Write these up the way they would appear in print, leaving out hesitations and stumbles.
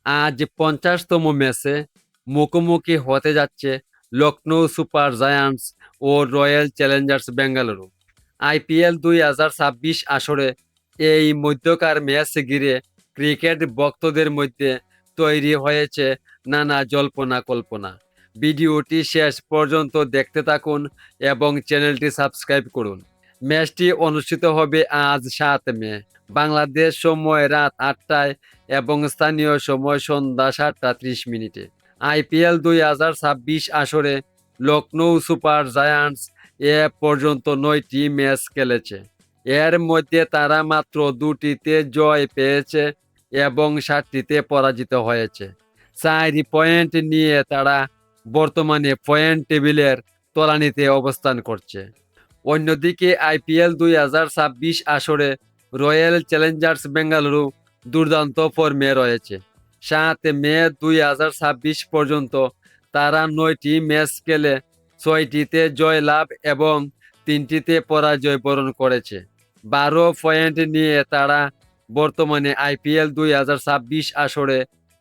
আজ 50তম ম্যাচে মুখোমুখি হতে যাচ্ছে লখনৌ সুপার জায়ান্টস ও রয়্যাল চ্যালেঞ্জার্স বেঙ্গালুরু। আইপিএল 2026 আসরে এই মধ্যকার ম্যাচ ঘিরে ক্রিকেট ভক্তদের মধ্যে তৈরি হয়েছে নানা জল্পনা কল্পনা। ভিডিওটি শেষ পর্যন্ত দেখতে থাকুন এবং চ্যানেলটি সাবস্ক্রাইব করুন। ম্যাচটি অনুষ্ঠিত হবে আজ 7 মে বাংলাদেশ সময় রাত 8টায় এবং স্থানীয় সময় সন্ধ্যা 7টা 30 মিনিটে। আইপিএল 2026 আসরে লখনৌ সুপার জায়ান্টস এ পর্যন্ত 9টি ম্যাচ খেলেছে। এর মধ্যে তারা মাত্র 2টিতে জয় পেয়েছে এবং 7টিতে পরাজিত হয়েছে। 4 পয়েন্ট নিয়ে তারা বর্তমানে পয়েন্ট টেবিলের তলানিতে অবস্থান করছে। অন্যদিকে আইপিএল 2026 আসরে রয়্যাল চ্যালেঞ্জার্স বেঙ্গালুরু দুর্দান্ত ফর্মে রয়েছে। 7 মে 2026 পর্যন্ত তারা 9টি ম্যাচ খেলে 6টিতে জয়লাভ এবং 3টিতে পরাজয় বরণ করেছে। 12 পয়েন্ট নিয়ে তারা বর্তমানে আইপিএল 2026 আসরে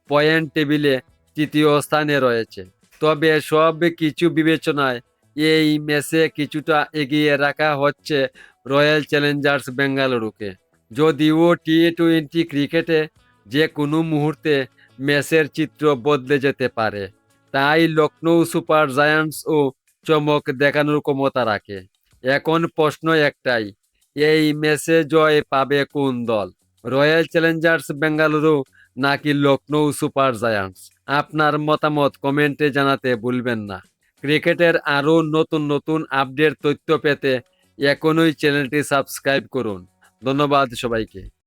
পয়েন্ট টেবিলে তৃতীয় স্থানে রয়েছে। তবে সব কিছু বিবেচনায় এই ম্যাচে কিছুটা এগিয়ে রাখা হচ্ছে রয়্যাল চ্যালেঞ্জার্স বেঙ্গালুরুকে। যদিও টি-20 ক্রিকেটে যে কোনো মুহূর্তে ম্যাচের চিত্র বদলে যেতে পারে, তাই লখনৌ সুপার জায়ান্টসও চমক দেখানোর ক্ষমতা রাখে। এখন প্রশ্ন একটাই, এই ম্যাচে জয় পাবে কোন দল? রয়্যাল চ্যালেঞ্জার্স বেঙ্গালুরু নাকি লখনৌ সুপার জায়ান্টস? আপনার মতামত কমেন্টে জানাতে ভুলবেন না। ক্রিকেটের আরও নতুন নতুন আপডেট তথ্য পেতে এখনই চ্যানেলটি সাবস্ক্রাইব করুন। ধন্যবাদ সবাইকে।